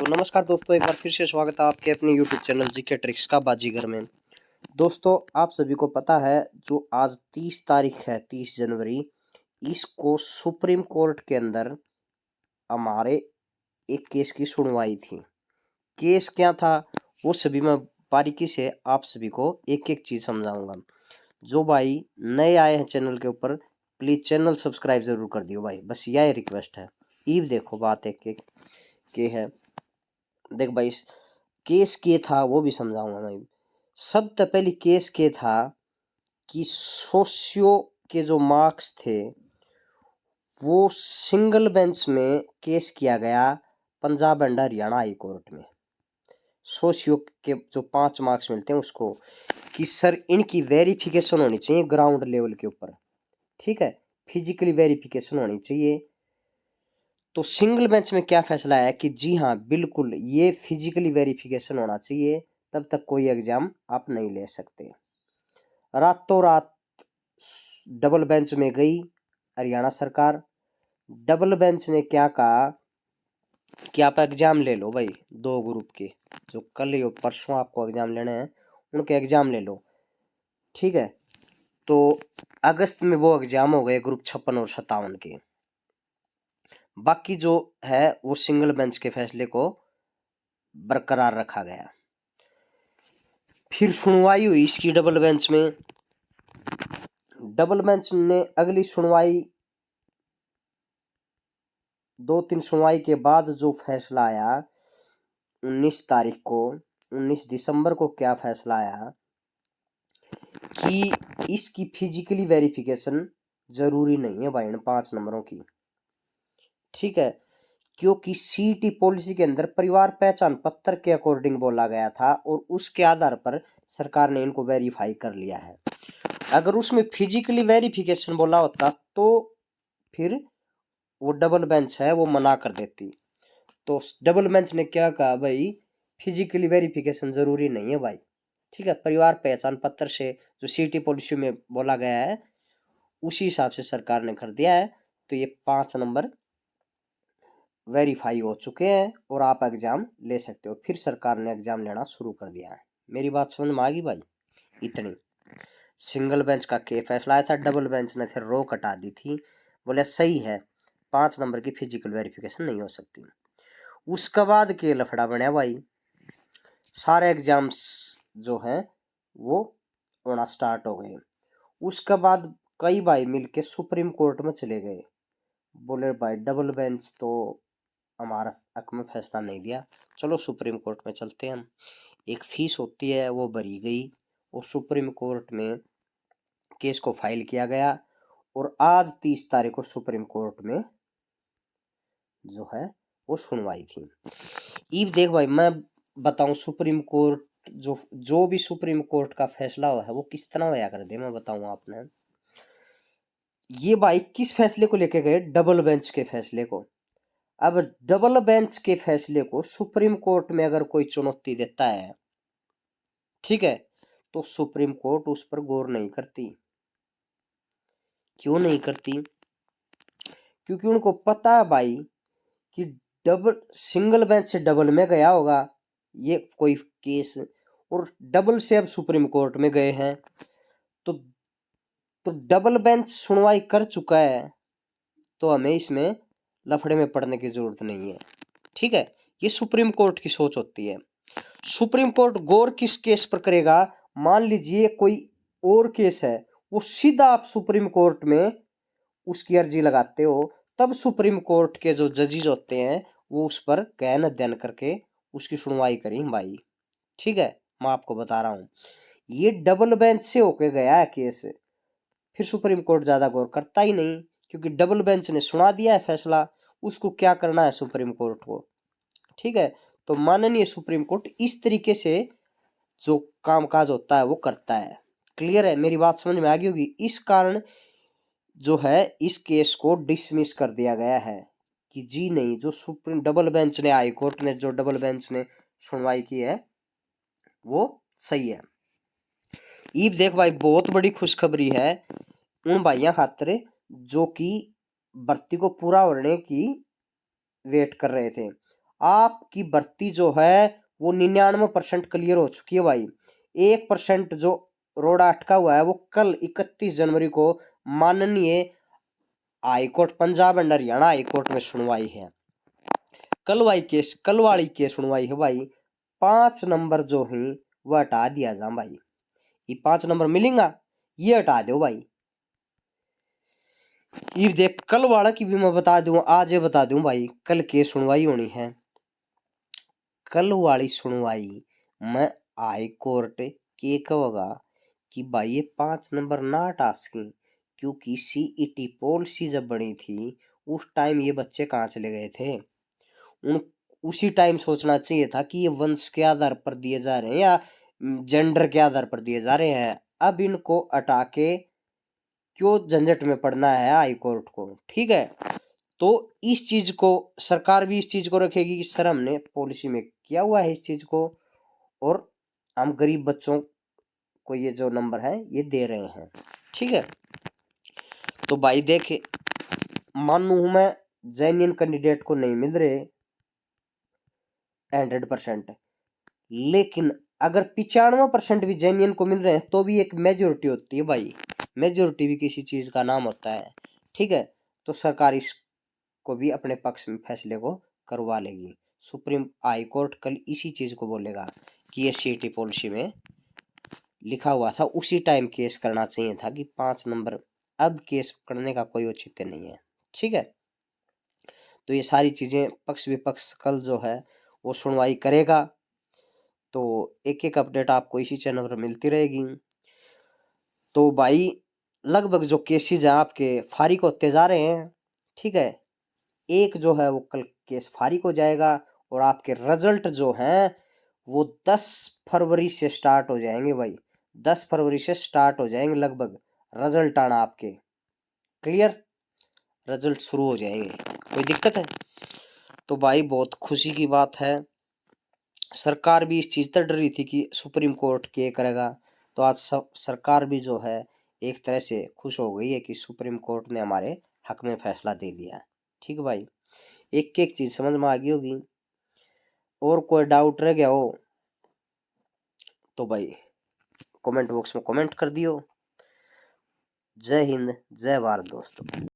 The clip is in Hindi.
तो नमस्कार दोस्तों, एक बार फिर से स्वागत है आपके अपने यूट्यूब चैनल जीके ट्रिक्स का बाजीगर में। दोस्तों, आप सभी को पता है जो आज 30 तारीख है, 30 जनवरी, इसको सुप्रीम कोर्ट के अंदर हमारे एक केस की सुनवाई थी। केस क्या था वो सभी मैं बारीकी से आप सभी को एक एक चीज समझाऊंगा। जो भाई नए आए हैं चैनल के ऊपर, प्लीज चैनल सब्सक्राइब जरूर कर दियो भाई, बस यह रिक्वेस्ट है। ईव देखो, बात एक एक के है। देख भाई, केस के था वो भी समझाऊंगा मैं। सबसे पहले केस के था कि सोशियो के जो मार्क्स थे वो सिंगल बेंच में केस किया गया Punjab and Haryana high court में। सोशियो के जो 5 मार्क्स मिलते हैं उसको, कि सर इनकी वेरिफिकेशन होनी चाहिए ग्राउंड लेवल के ऊपर, ठीक है, फिजिकली वेरिफिकेशन होनी चाहिए। तो सिंगल बेंच में क्या फैसला है कि जी हाँ बिल्कुल ये फिजिकली वेरिफिकेशन होना चाहिए, तब तक कोई एग्जाम आप नहीं ले सकते। रातों रात डबल बेंच में गई हरियाणा सरकार। डबल बेंच ने क्या कहा कि आप एग्जाम ले लो भाई, 2 ग्रुप के जो कल या परसों आपको एग्जाम लेने हैं उनके एग्जाम ले लो, ठीक है। तो अगस्त में वो एग्जाम हो गए ग्रुप 56 और 57 के। बाकी जो है वो सिंगल बेंच के फैसले को बरकरार रखा गया। फिर सुनवाई हुई इसकी डबल बेंच में। डबल बेंच ने अगली सुनवाई 2-3 सुनवाई के बाद जो फैसला आया 19 तारीख को, 19 दिसंबर को क्या फैसला आया कि इसकी फिजिकली वेरिफिकेशन जरूरी नहीं है भाई इन 5 नंबरों की, ठीक है। क्योंकि सीटी पॉलिसी के अंदर परिवार पहचान पत्र के अकॉर्डिंग बोला गया था और उसके आधार पर सरकार ने इनको वेरीफाई कर लिया है। अगर उसमें फिजिकली वेरिफिकेशन बोला होता तो फिर वो डबल बेंच है वो मना कर देती। तो डबल बेंच ने क्या कहा भाई, फिजिकली वेरिफिकेशन जरूरी नहीं है भाई, ठीक है। परिवार पहचान पत्र से जो सीटी पॉलिसी में बोला गया है उसी हिसाब से सरकार ने कर दिया है। तो ये 5 नंबर वेरीफाई हो चुके हैं और आप एग्जाम ले सकते हो। फिर सरकार ने एग्जाम लेना शुरू कर दिया है। मेरी बात समझ में आ गई भाई? इतनी सिंगल बेंच का के फैसला आया था, डबल बेंच ने फिर रो कटा दी थी, बोले सही है 5 नंबर की फिजिकल वेरिफिकेशन नहीं हो सकती। उसके बाद के लफड़ा बना भाई, सारे एग्जाम्स जो हैं वो होना स्टार्ट हो गए। उसके बाद कई भाई मिलके सुप्रीम कोर्ट में चले गए, बोले भाई डबल बेंच तो हमारा हक में फैसला नहीं दिया, चलो सुप्रीम कोर्ट में चलते हैं हम। एक फीस होती है वो भरी गई और सुप्रीम कोर्ट में केस को फाइल किया गया और आज 30 तारीख को सुप्रीम कोर्ट में जो है वो सुनवाई थी। अब देख भाई, मैं बताऊं सुप्रीम कोर्ट जो भी सुप्रीम कोर्ट का फैसला हुआ है वो किस तरह होया कर दे, मैं बताऊं आपने। ये भाई किस फैसले को लेके गए, डबल बेंच के फैसले को। अब डबल बेंच के फैसले को सुप्रीम कोर्ट में अगर कोई चुनौती देता है, ठीक है, तो सुप्रीम कोर्ट उस पर गौर नहीं करती। क्यों नहीं करती? क्योंकि उनको पता है भाई कि डबल सिंगल बेंच से डबल में गया होगा ये कोई केस, और डबल से अब सुप्रीम कोर्ट में गए हैं तो डबल बेंच सुनवाई कर चुका है, तो हमें इसमें लफड़े में पड़ने की जरूरत नहीं है, ठीक है। ये सुप्रीम कोर्ट की सोच होती है। सुप्रीम कोर्ट गौर किस केस पर करेगा? मान लीजिए कोई और केस है, वो सीधा आप सुप्रीम कोर्ट में उसकी अर्जी लगाते हो, तब सुप्रीम कोर्ट के जो जजेस होते हैं वो उस पर गहन अध्ययन करके उसकी सुनवाई करें भाई, ठीक है। मैं आपको बता रहा हूं, ये डबल बेंच से होके गया है केस, फिर सुप्रीम कोर्ट ज्यादा गौर करता ही नहीं, क्योंकि डबल बेंच ने सुना दिया है फैसला, उसको क्या करना है सुप्रीम कोर्ट को, ठीक है। तो माननीय सुप्रीम कोर्ट इस तरीके से जो कामकाज होता है वो करता है। क्लियर है? मेरी बात समझ में आ गई होगी। इस कारण जो है इस केस को डिसमिस कर दिया गया है कि जी नहीं, जो सुप्रीम डबल बेंच ने, हाई कोर्ट ने जो डबल बेंच ने सुनवाई की है वो सही है। ईब देख भाई, बहुत बड़ी खुशखबरी है उन भाइयों खातिर जो कि भर्ती को पूरा होने की वेट कर रहे थे। आपकी भर्ती जो है वो 99% क्लियर हो चुकी है भाई। 1% जो रोड़ा अटका हुआ है वो कल 31 जनवरी को माननीय high court Punjab and Haryana high court में सुनवाई है। कल वाली केस सुनवाई है भाई। 5 नंबर जो है वह हटा दिया जा भाई। ये 5 नंबर मिलेगा ये हटा दो भाई। ये देख कल वाला की भी मैं बता दूं, आज ये बता दूं भाई, कल केस सुनवाई होनी है। कल वाली सुनवाई में हाई कोर्ट के कहोगा कि भाई ये 5 नंबर ना हटा सकें, क्योंकि सीईटी पॉलिसी जब बनी थी उस टाइम ये बच्चे कहाँ चले गए थे। उन उसी टाइम सोचना चाहिए था कि ये वंश के आधार पर दिए जा रहे हैं या जेंडर के आधार पर दिए जा रहे हैं। अब इनको हटा के क्यों झंझट में पड़ना है हाई कोर्ट को, ठीक है। तो इस चीज को सरकार भी इस चीज को रखेगी कि सर हमने पॉलिसी में किया हुआ है इस चीज को, और हम गरीब बच्चों को ये जो नंबर है ये दे रहे हैं, ठीक है। तो भाई देखे मानू हूं मैं जेन्युइन कैंडिडेट को नहीं मिल रहे 100%, लेकिन अगर 95% भी जेन्युइन को मिल रहे हैं तो भी एक मेजोरिटी होती है भाई। मेजोरिटी भी किसी चीज का नाम होता है, ठीक है। तो सरकार इसको भी अपने पक्ष में फैसले को करवा लेगी। सुप्रीम हाई कोर्ट कल इसी चीज को बोलेगा कि ये सीईटी पॉलिसी में लिखा हुआ था उसी टाइम केस करना चाहिए था कि 5 नंबर, अब केस करने का कोई औचित्य नहीं है, ठीक है। तो ये सारी चीजें पक्ष विपक्ष कल जो है वो सुनवाई करेगा। तो एक एक अपडेट आपको इसी चैनल पर मिलती रहेगी। तो भाई लगभग जो केसेज हैं आपके फारिग होते जा रहे हैं, ठीक है। एक जो है वो कल केस फारिग हो जाएगा और आपके रिजल्ट जो हैं वो 10 फरवरी से स्टार्ट हो जाएंगे भाई। 10 फरवरी से स्टार्ट हो जाएंगे लगभग रिजल्ट आना आपके, क्लियर। रिजल्ट शुरू हो जाएंगे, कोई दिक्कत है। तो भाई बहुत खुशी की बात है। सरकार भी इस चीज तक डर रही थी कि सुप्रीम कोर्ट क्या करेगा, तो आज सरकार भी जो है एक तरह से खुश हो गई है कि सुप्रीम कोर्ट ने हमारे हक में फैसला दे दिया, ठीक है भाई। एक एक चीज समझ में आ गई होगी। और कोई डाउट रह गया हो तो भाई कमेंट बॉक्स में कमेंट कर दियो। जय हिंद जय भारत दोस्तों।